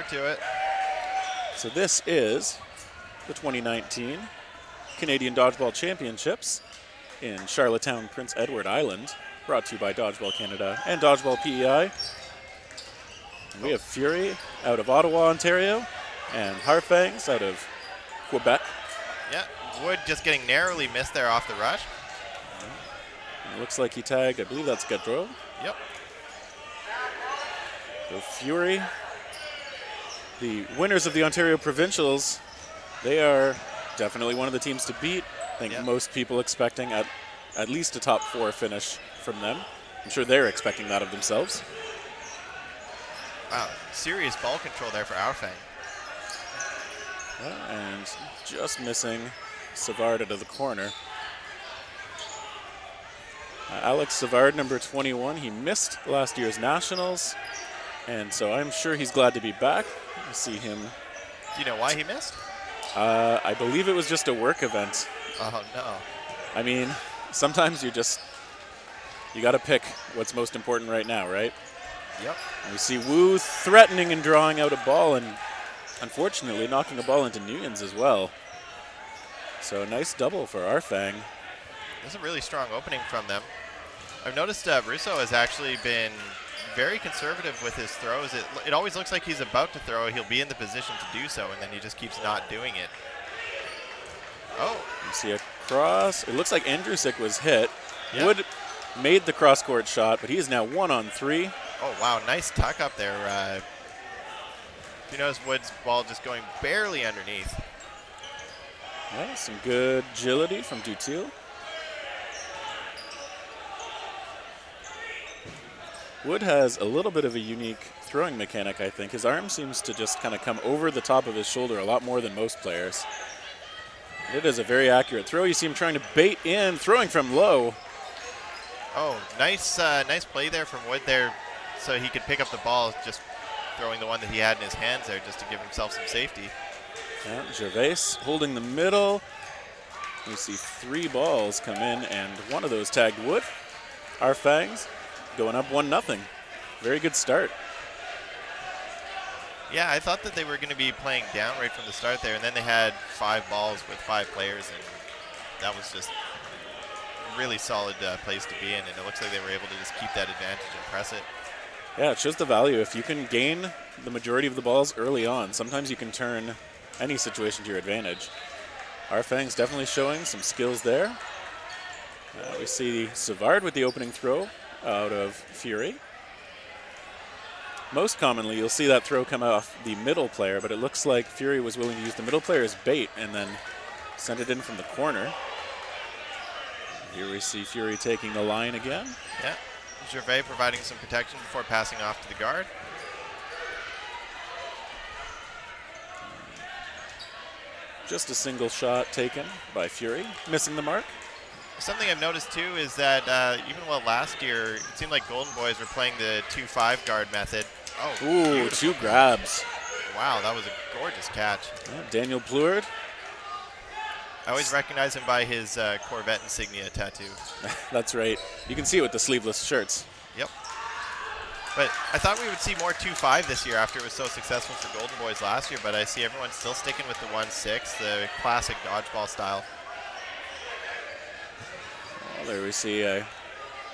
forward to it. So this is the 2019 Canadian Dodgeball Championships in Charlottetown, Prince Edward Island, brought to you by Dodgeball Canada and Dodgeball PEI. And we have Fury out of Ottawa, Ontario, and Harfangs out of Quebec. Yeah, Wood just getting narrowly missed there off the rush. It looks like he tagged, I believe that's Gaudreau. Yep. So Fury, the winners of the Ontario Provincials, they are definitely one of the teams to beat. I think most people expecting at least a top 4 finish from them. I'm sure they're expecting that of themselves. Wow, serious ball control there for Harfangs. And just missing Savard out of the corner. Alex Savard, number 21, he missed last year's Nationals, and so I'm sure he's glad to be back. I see him. Do you know why he missed? I believe it was just a work event. Oh, no. I mean, sometimes you got to pick what's most important right now, right? Yep. And we see Wu threatening and drawing out a ball, and unfortunately knocking a ball into Nguyen's as well. So a nice double for Harfang. This is a really strong opening from them. I've noticed Russo has actually been very conservative with his throws. It always looks like he's about to throw. He'll be in the position to do so, and then he just keeps not doing it. Oh. You see a cross. It looks like Andrusik was hit. Yep. Wood made the cross-court shot, but he is now 1-on-3. Oh, wow. Nice tuck up there. You notice Wood's ball just going barely underneath. Yeah, some good agility from Dutil. Wood has a little bit of a unique throwing mechanic, I think. His arm seems to just kind of come over the top of his shoulder a lot more than most players. It is a very accurate throw. You see him trying to bait in, throwing from low. Oh, nice play there from Wood there, so he could pick up the ball, just throwing the one that he had in his hands there just to give himself some safety. Yeah, Gervais holding the middle. We see 3 balls come in, and one of those tagged Wood. Harfangs going up 1-0. Very good start. Yeah, I thought that they were going to be playing down right from the start there, and then they had 5 balls with 5 players, and that was just a really solid place to be in, and it looks like they were able to just keep that advantage and press it. Yeah, it shows the value. If you can gain the majority of the balls early on, sometimes you can turn any situation to your advantage. Harfang's definitely showing some skills there. We see Savard with the opening throw out of Fury. Most commonly, you'll see that throw come off the middle player, but it looks like Fury was willing to use the middle player as bait and then send it in from the corner. Here we see Fury taking the line again. Yeah, Gervais providing some protection before passing off to the guard. Just a single shot taken by Fury, missing the mark. Something I've noticed too is that even last year, it seemed like Golden Boys were playing the 2-5 guard method. Oh, ooh, 2 grabs. Wow, that was a gorgeous catch. Yeah, Daniel Pleuard. I always recognize him by his Corvette insignia tattoo. That's right. You can see it with the sleeveless shirts. Yep. But I thought we would see more 2-5 this year after it was so successful for Golden Boys last year, but I see everyone still sticking with the 1-6, the classic dodgeball style. Well, there we see a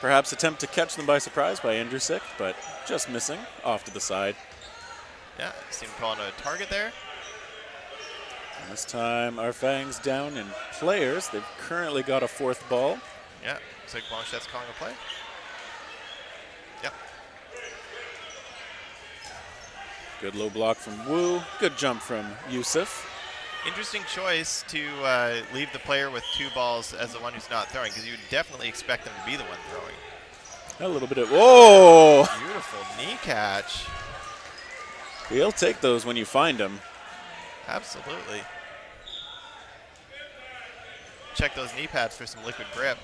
perhaps attempt to catch them by surprise by Andrusik, but just missing off to the side. Yeah, seemed calling a target there. And this time Harfangs down in players. They've currently got a 4th ball. Yeah, looks like Blanchette's calling a play. Yep. Good low block from Wu. Good jump from Yusuf. Interesting choice to leave the player with 2 balls as the one who's not throwing, because you would definitely expect them to be the one throwing. A little bit of, whoa! Beautiful knee catch. He'll take those when you find them. Absolutely. Check those knee pads for some liquid grip.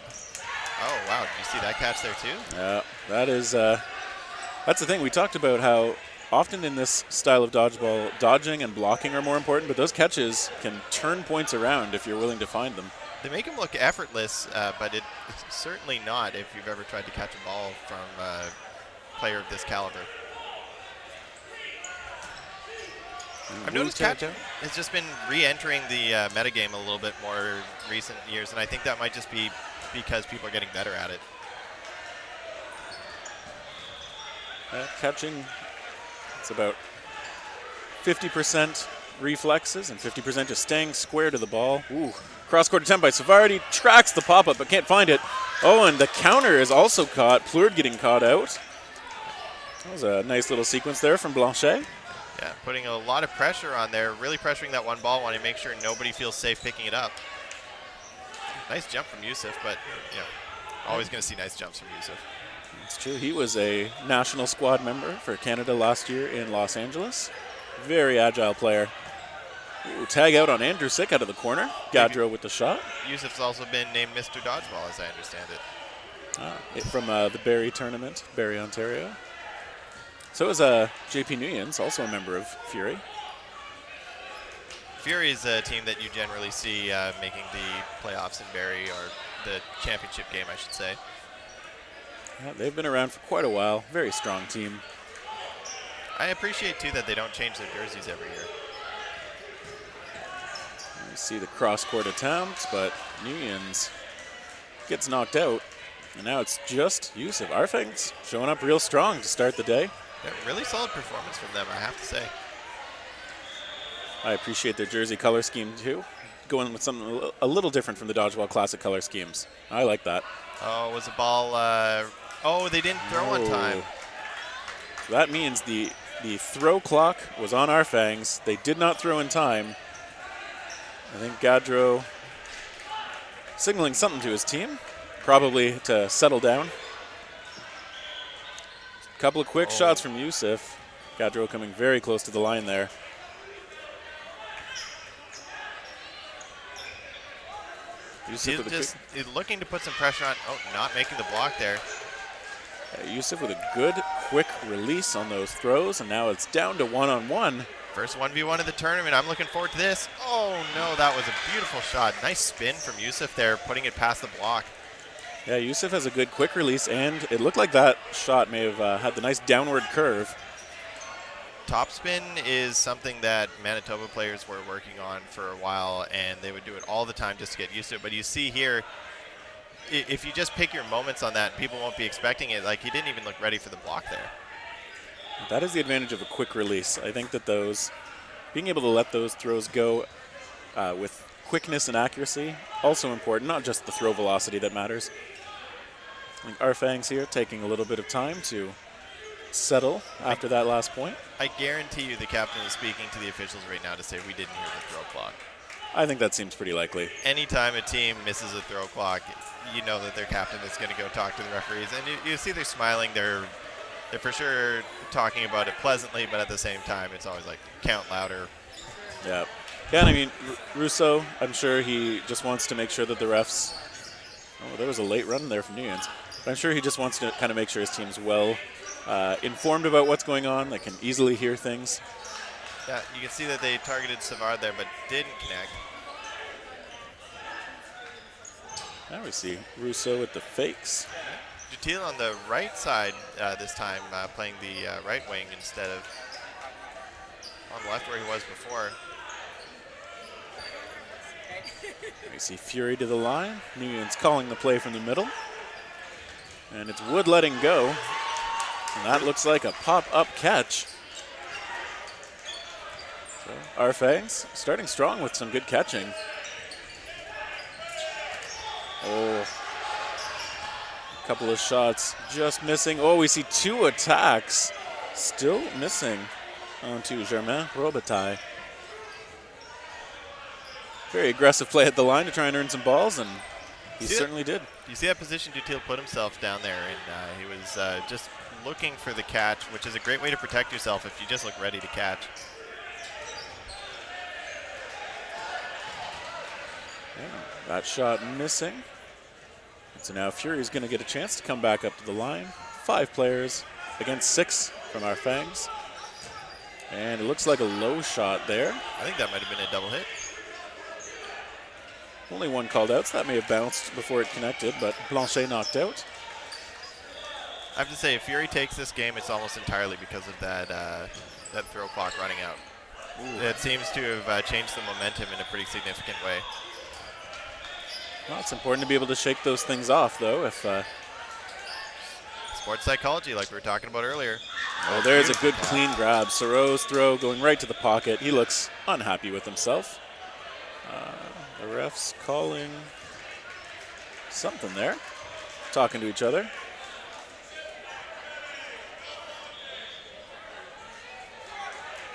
Oh, wow. Did you see that catch there, too? Yeah, that is, that's the thing. We talked about how often in this style of dodgeball, dodging and blocking are more important, but those catches can turn points around if you're willing to find them. They make them look effortless, but it's certainly not if you've ever tried to catch a ball from a player of this caliber. I've noticed catching has just been re-entering the metagame a little bit more recent years, and I think that might just be because people are getting better at it. Catching, it's about 50% reflexes and 50% just staying square to the ball. Ooh, cross-court attempt by Savardi, tracks the pop-up but can't find it. Oh, and the counter is also caught. Plurd getting caught out. That was a nice little sequence there from Blanchet. Yeah, putting a lot of pressure on there, really pressuring that one ball, wanting to make sure nobody feels safe picking it up. Nice jump from Yusuf, but you know, always going to see nice jumps from Yusuf. It's true. He was a national squad member for Canada last year in Los Angeles. Very agile player. Ooh, tag out on Andrew Sick out of the corner. Gaudreau with the shot. Yusuf's also been named Mr. Dodgeball, as I understand it. From the Barrie tournament, Barrie, Ontario. So is JP Nguyen's, also a member of Fury. Fury is a team that you generally see making the playoffs in Barrie, or the championship game, I should say. Yeah, they've been around for quite a while. Very strong team. I appreciate, too, that they don't change their jerseys every year. You see the cross-court attempt, but Nguyen's gets knocked out. And now it's just Yusuf. Harfangs showing up real strong to start the day. Yeah, really solid performance from them, I have to say. I appreciate their jersey color scheme, too. Going with something a little different from the Dodgeball Classic color schemes. I like that. Oh, was the ball... oh, they didn't throw on time. So that means the throw clock was on Harfangs. They did not throw in time. I think Gaudreau signaling something to his team, probably to settle down. A couple of quick shots from Yusuf. Gaudreau coming very close to the line there. He's just looking to put some pressure on. Oh, not making the block there. Yusuf with a good, quick release on those throws, and now it's down to one-on-one. First 1v1 of the tournament. I'm looking forward to this. Oh, no, that was a beautiful shot. Nice spin from Yusuf there, putting it past the block. Yeah, Yusuf has a good quick release, and it looked like that shot may have had the nice downward curve. Topspin is something that Manitoba players were working on for a while, and they would do it all the time just to get used to it. But you see here, if you just pick your moments on that, people won't be expecting it. Like, he didn't even look ready for the block there. That is the advantage of a quick release. I think that being able to let those throws go with quickness and accuracy, also important, not just the throw velocity that matters. I think Harfangs here taking a little bit of time to settle after that last point. I guarantee you the captain is speaking to the officials right now to say we didn't hear the throw clock. I think that seems pretty likely. Anytime a team misses a throw clock, you know that their captain is going to go talk to the referees. And you see they're smiling. They're for sure talking about it pleasantly, but at the same time, it's always like, count louder. Yeah. Yeah, and I mean, Russo, I'm sure he just wants to make sure that the refs... Oh, there was a late run there from Nguyen's. But I'm sure he just wants to kind of make sure his team's well informed about what's going on. They can easily hear things. Yeah, you can see that they targeted Savard there, but didn't connect. Now we see Russo with the fakes. Dutil on the right side this time, playing the right wing instead of on the left where he was before. We see Fury to the line. Nguyen's calling the play from the middle. And it's Wood letting go. And that looks like a pop-up catch. So Harfangs starting strong with some good catching. Oh, a couple of shots just missing. Oh, we see two attacks still missing onto Germain Robitaille. Very aggressive play at the line to try and earn some balls, and he certainly did. You see that position Dutil put himself down there, and he was just looking for the catch, which is a great way to protect yourself if you just look ready to catch. Yeah, that shot missing. So now Fury's going to get a chance to come back up to the line. 5 players against 6 from Harfangs. And it looks like a low shot there. I think that might have been a double hit. Only one called out, so that may have bounced before it connected, but Blanchet knocked out. I have to say, if Fury takes this game, it's almost entirely because of that that throw clock running out. it seems to have changed the momentum in a pretty significant way. Well, it's important to be able to shake those things off, though. If sports psychology, like we were talking about earlier. Oh, there's a good clean grab. Soros throw going right to the pocket. He looks unhappy with himself. The ref's calling something there, talking to each other.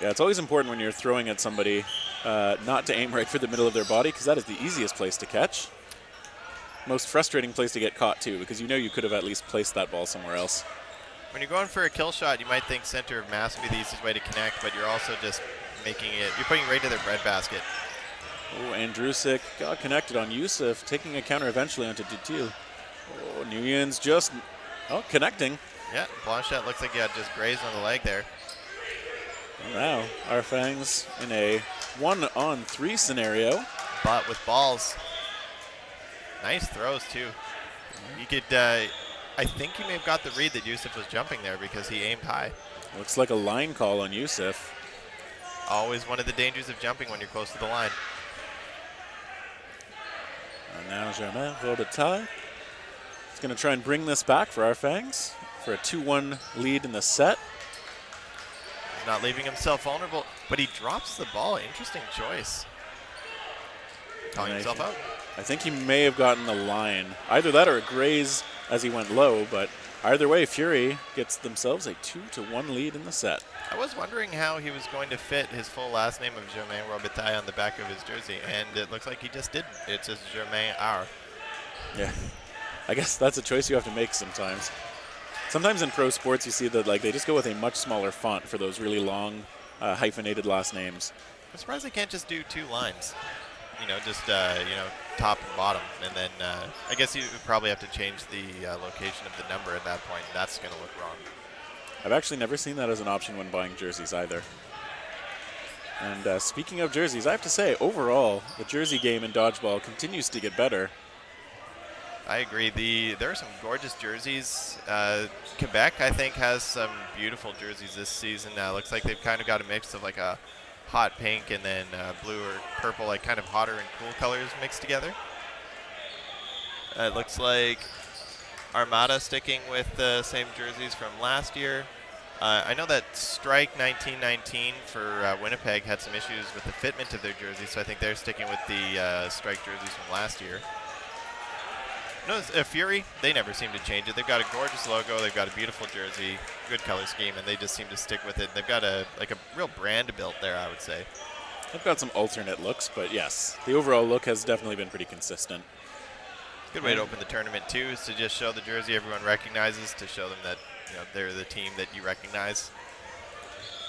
Yeah, it's always important when you're throwing at somebody not to aim right for the middle of their body, because that is the easiest place to catch. Most frustrating place to get caught, too, because you know you could have at least placed that ball somewhere else. When you're going for a kill shot, you might think center of mass would be the easiest way to connect, but you're also just making it, you're putting it right to their breadbasket. Oh, Andrusic got connected on Yusuf, taking a counter eventually onto Dutil. Oh, Nguyen's just, connecting. Yeah, Blanchette looks like he had just grazed on the leg there. And now, Harfangs in a 1-on-3 scenario. But with balls. Nice throws, too. You could, I think you may have got the read that Yusuf was jumping there because he aimed high. Looks like a line call on Yusuf. Always one of the dangers of jumping when you're close to the line. And now Germain Robitaille is going to try and bring this back for Harfangs for a 2-1 lead in the set. He's not leaving himself vulnerable, but he drops the ball. Interesting choice. Calling himself out. I think he may have gotten the line. Either that or a graze as he went low, but either way, Fury gets themselves a 2-1 lead in the set. I was wondering how he was going to fit his full last name of Germain Robitaille on the back of his jersey, and it looks like he just didn't. It says Germain R. Yeah, I guess that's a choice you have to make sometimes. Sometimes in pro sports you see that they just go with a much smaller font for those really long hyphenated last names. I'm surprised they can't just do 2 lines. Just top and bottom, and then I guess you would probably have to change the location of the number at that point, and that's going to look wrong. I've actually never seen that as an option when buying jerseys either. And speaking of jerseys, I have to say, overall, the jersey game in dodgeball continues to get better. I agree. There are some gorgeous jerseys. Quebec, I think, has some beautiful jerseys this season. Looks like they've kind of got a mix of like a hot pink and then blue or purple, like kind of hotter and cool colors mixed together. It looks like Armada sticking with the same jerseys from last year. I know that Strike 1919 for Winnipeg had some issues with the fitment of their jerseys, so I think they're sticking with the Strike jerseys from last year. Notice Fury, they never seem to change it. They've got a gorgeous logo, they've got a beautiful jersey, good color scheme, and they just seem to stick with it. They've got a real brand built there, I would say. They've got some alternate looks, but yes, the overall look has definitely been pretty consistent. Good way to open the tournament too, is to just show the jersey everyone recognizes, to show them that they're the team that you recognize.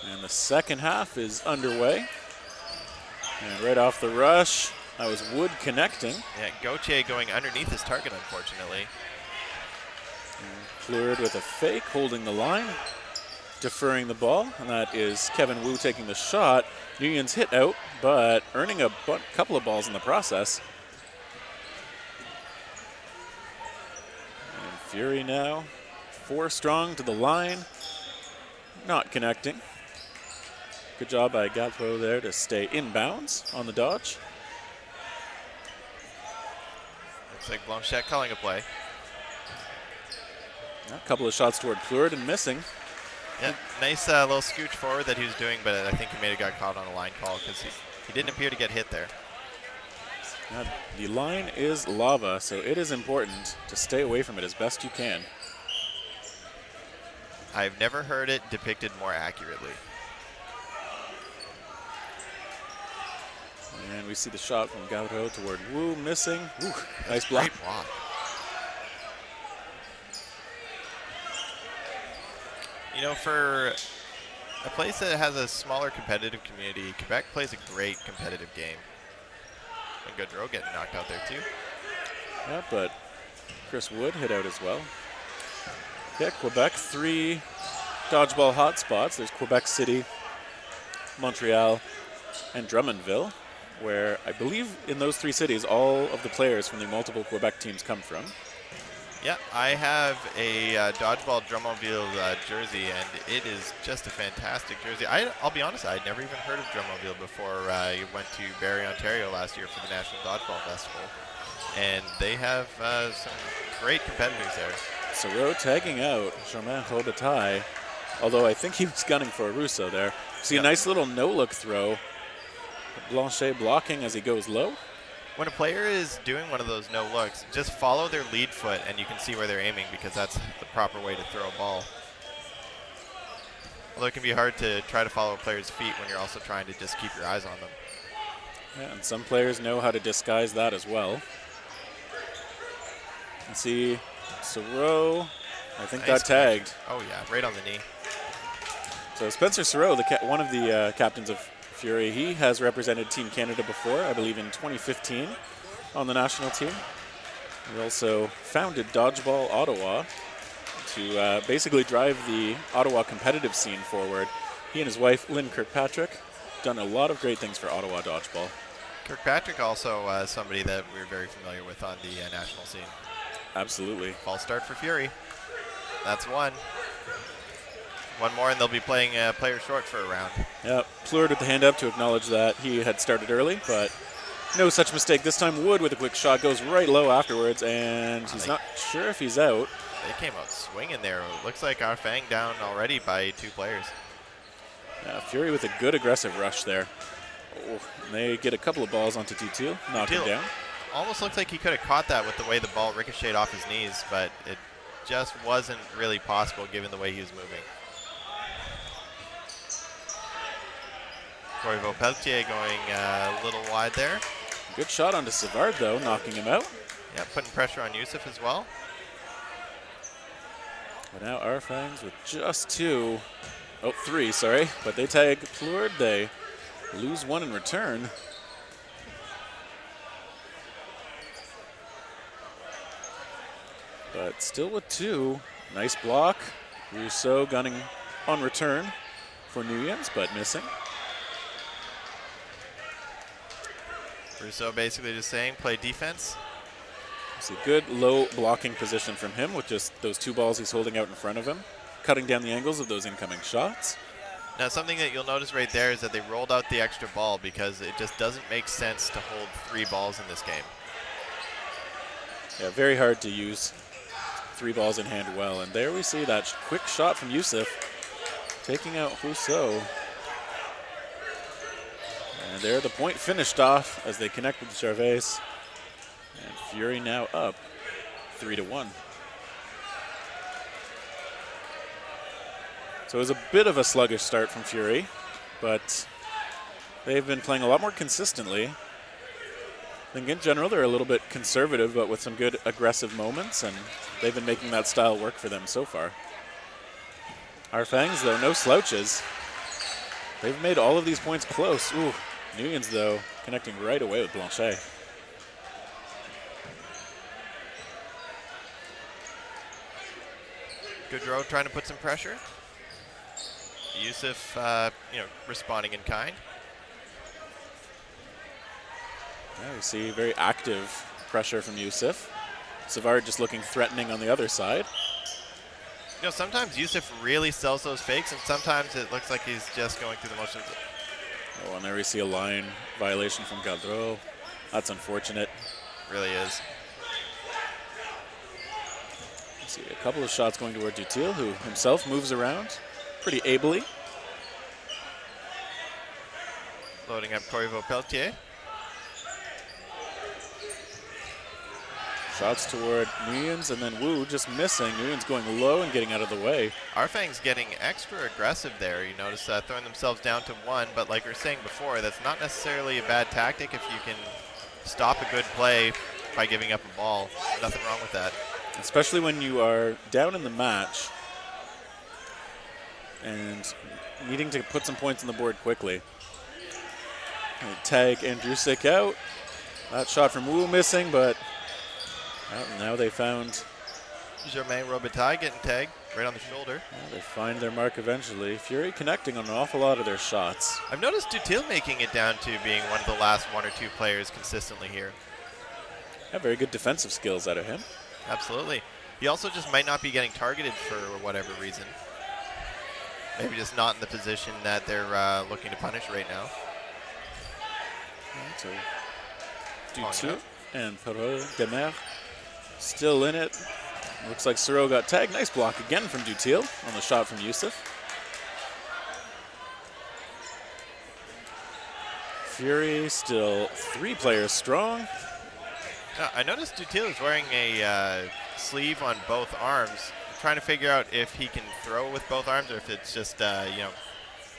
And the second half is underway. And right off the rush, that was Wood connecting. Yeah, Gauthier going underneath his target, unfortunately. Fluid with a fake, holding the line, deferring the ball, and that is Kevin Wu taking the shot. Nguyen's hit out, but earning a couple of balls in the process. And Fury now 4 strong to the line, not connecting. Good job by Gadpo there to stay inbounds on the dodge. Looks like Blanchette calling a play. A couple of shots toward Fluid and missing. Yeah, nice little scooch forward that he was doing, but I think he may have got caught on a line call because he didn't appear to get hit there. Now, the line is lava, so it is important to stay away from it as best you can. I've never heard it depicted more accurately. And we see the shot from Gaudreau toward Wu, missing. Ooh, nice block. Great block. For a place that has a smaller competitive community, Quebec plays a great competitive game. And Gaudreau getting knocked out there too. Yeah, but Chris Wood hit out as well. Yeah, Quebec, 3 dodgeball hotspots. There's Quebec City, Montreal, and Drummondville, where I believe in those 3 cities all of the players from the multiple Quebec teams come from. Yeah, I have a Dodgeball Drummondville jersey, and it is just a fantastic jersey. I'll be honest, I'd never even heard of Drummondville before I went to Barrie, Ontario last year for the National Dodgeball Festival. And they have some great competitors there. Sauro tagging out Germain Robitaille, although I think he was gunning for a Russo there. See a nice little no-look throw. Blanchet blocking as he goes low. When a player is doing one of those no looks, just follow their lead foot and you can see where they're aiming, because that's the proper way to throw a ball. Although it can be hard to try to follow a player's feet when you're also trying to just keep your eyes on them. Yeah, and some players know how to disguise that as well. And see Sauro, I think Nice got tagged. Oh yeah, right on the knee. So Spencer Sauro, one of the captains of Fury, he has represented Team Canada before, I believe in 2015 on the national team. He also founded Dodgeball Ottawa to basically drive the Ottawa competitive scene forward. He and his wife, Lynn Kirkpatrick, done a lot of great things for Ottawa Dodgeball. Kirkpatrick also somebody that we're very familiar with on the national scene. Absolutely. False start for Fury. That's one. One more and they'll be playing player short for a round. Yep, Plurd with the hand up to acknowledge that he had started early, but no such mistake. This time Wood with a quick shot goes right low afterwards, and he's not sure if he's out. They came out swinging there. Looks like Harfangs down already by 2 players. Fury with a good aggressive rush there. Oh, and they get a couple of balls onto Dutil, knock him down. Almost looks like he could have caught that with the way the ball ricocheted off his knees, but it just wasn't really possible given the way he was moving. Corey Vaupeltier going a little wide there. Good shot onto Savard, though, knocking him out. Yeah, putting pressure on Yusuf as well. But now Harfangs with just 3, sorry. But they tag Plurd, they lose 1 in return. But still with 2. Nice block. Rousseau gunning on return for Nguyen's, but missing. Rousseau basically just saying, play defense. It's a good low blocking position from him with just those 2 balls he's holding out in front of him, cutting down the angles of those incoming shots. Now something that you'll notice right there is that they rolled out the extra ball because it just doesn't make sense to hold 3 balls in this game. Yeah, very hard to use 3 balls in hand well. And there we see that quick shot from Yusuf, taking out Rousseau. And there the point finished off as they connect with Gervais. And Fury now up 3-1. So it was a bit of a sluggish start from Fury, but they've been playing a lot more consistently. I think in general they're a little bit conservative, but with some good aggressive moments, and they've been making that style work for them so far. Harfangs, though, no slouches. They've made all of these points close. Ooh, Nguyen's, though, connecting right away with Blanchet. Goudreau trying to put some pressure. Yusuf, responding in kind. Yeah, we see very active pressure from Yusuf. Savard just looking threatening on the other side. You know, sometimes Yusuf really sells those fakes, and sometimes it looks like he's just going through the motions. Oh, and there we see a line violation from Gaudreau. That's unfortunate. Really is. See a couple of shots going toward Dutil, who himself moves around pretty ably. Loading up Corey Vaupeltier. Shots toward Nguyen's, and then Wu just missing. Nguyen's going low and getting out of the way. Harfangs getting extra aggressive there. You notice throwing themselves down to 1, but like we were saying before, that's not necessarily a bad tactic if you can stop a good play by giving up a ball. Nothing wrong with that. Especially when you are down in the match and needing to put some points on the board quickly. And tag Andrusik out. That shot from Wu missing, but now they found Germain Robitaille getting tagged right on the shoulder. They find their mark eventually. Fury connecting on an awful lot of their shots. I've noticed Dutil making it down to being one of the last 1 or 2 players consistently here. Yeah, very good defensive skills out of him. Absolutely. He also just might not be getting targeted for whatever reason. Maybe just not in the position that they're looking to punish right now. So Dutil and Perot Demer still in it. Looks like Soro got tagged. Nice block again from Dutil on the shot from Youssef. Fury still 3 players strong. I noticed Dutil is wearing a sleeve on both arms. I'm trying to figure out if he can throw with both arms or if it's just, you know,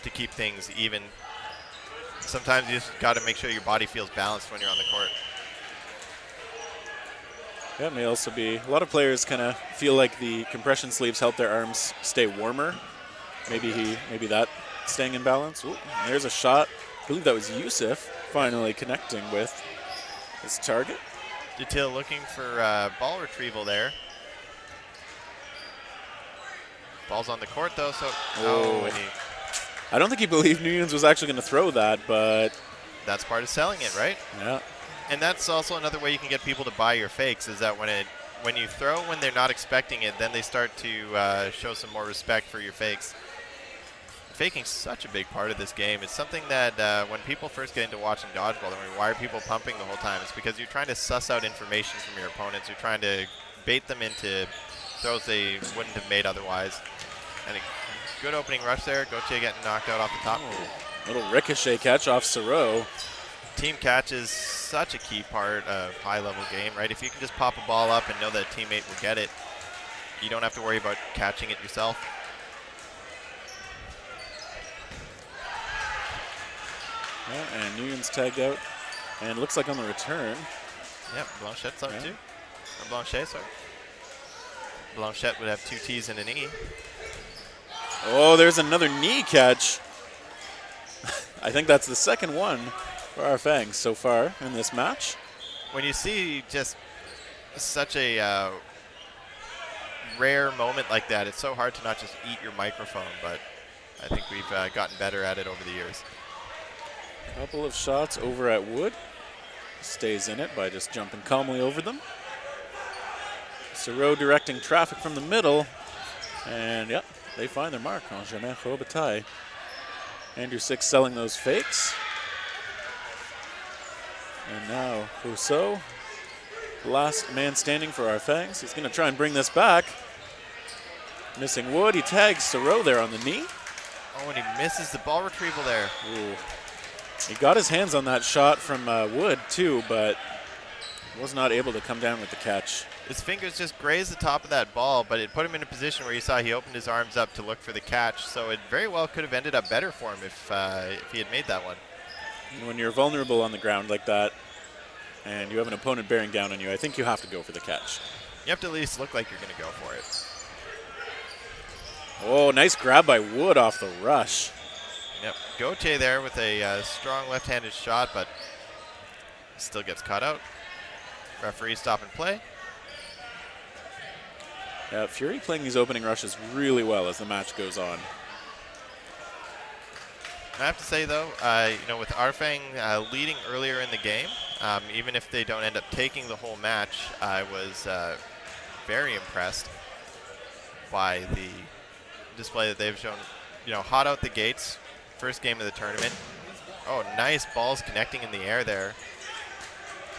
to keep things even. Sometimes you just got to make sure your body feels balanced when you're on the court. Yeah, it may also be, a lot of players kind of feel like the compression sleeves help their arms stay warmer. Maybe that staying in balance. Ooh, there's a shot. I believe that was Youssef finally connecting with his target. Dutil looking for ball retrieval there. Ball's on the court though, so I don't think he believed Nguyen's was actually going to throw that, but that's part of selling it, right? Yeah. And that's also another way you can get people to buy your fakes is that when you throw when they're not expecting it, then they start to show some more respect for your fakes. Faking's such a big part of this game. It's something that when people first get into watching dodgeball, then why are people pumping the whole time? It's because you're trying to suss out information from your opponents. You're trying to bait them into throws they wouldn't have made otherwise. And a good opening rush there. Gauthier getting knocked out off the top. Little ricochet catch off Soro. Team catch is such a key part of high-level game, right? If you can just pop a ball up and know that a teammate will get it, you don't have to worry about catching it yourself. Yeah, and Nguyen's tagged out. And looks like on the return. Yep, Blanchette's out too. Or Blanchet, sorry. Blanchette would have 2 T's and an E. Oh, there's another knee catch. I think that's the second one for Harfangs so far in this match. When you see just such a rare moment like that, it's so hard to not just eat your microphone, but I think we've gotten better at it over the years. Couple of shots over at Wood. Stays in it by just jumping calmly over them. Soro directing traffic from the middle. And yep, they find their mark on Jamais Robitaille. Andrew Six selling those fakes. And now Rousseau, last man standing for Harfangs. He's going to try and bring this back. Missing Wood. He tags Soro there on the knee. Oh, and he misses the ball retrieval there. Ooh. He got his hands on that shot from Wood too, but was not able to come down with the catch. His fingers just grazed the top of that ball, but it put him in a position where you saw he opened his arms up to look for the catch, so it very well could have ended up better for him if he had made that one. When you're vulnerable on the ground like that and you have an opponent bearing down on you, I think you have to go for the catch. You have to at least look like you're going to go for it. Oh, nice grab by Wood off the rush. Yep, Gauthier there with a strong left-handed shot, but still gets caught out. Referee stop and play. Yeah, Fury playing these opening rushes really well as the match goes on. I have to say, though, you know, with Harfang leading earlier in the game, even if they don't end up taking the whole match, I was very impressed by the display that they've shown. You know, hot out the gates, first game of the tournament. Oh, nice balls connecting in the air there.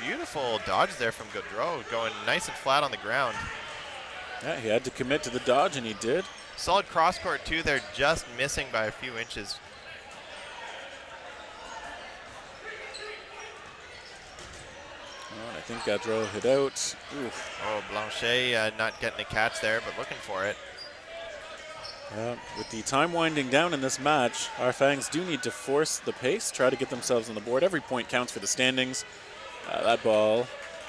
Beautiful dodge there from Gaudreau, going nice and flat on the ground. Yeah, he had to commit to the dodge, and he did. Solid cross-court, too. They're just missing by a few inches. I think Gaudreau hit out. Oof. Oh, Blanchet not getting a catch there, but looking for it. With the time winding down in this match, Harfangs do need to force the pace, try to get themselves on the board. Every point counts for the standings. That ball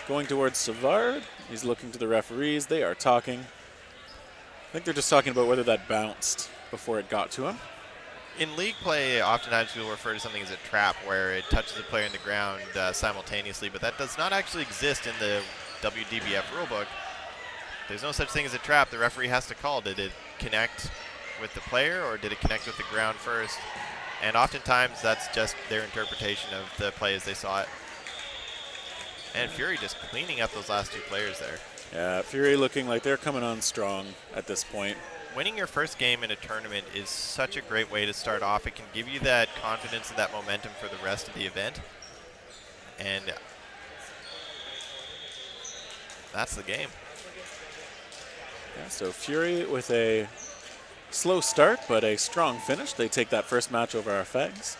going towards Savard. He's looking to the referees. They are talking. I think they're just talking about whether that bounced before it got to him. In league play, oftentimes people refer to something as a trap, where it touches the player in the ground simultaneously, but that does not actually exist in the WDBF rulebook. There's no such thing as a trap. The referee has to call. Did it connect with the player, or did it connect with the ground first? And oftentimes that's just their interpretation of the play as they saw it. And Fury just cleaning up those last 2 players there. Yeah, Fury looking like they're coming on strong at this point. Winning your first game in a tournament is such a great way to start off. It can give you that confidence and that momentum for the rest of the event. And that's the game. Yeah, so Fury with a slow start, but a strong finish. They take that first match over Harfangs.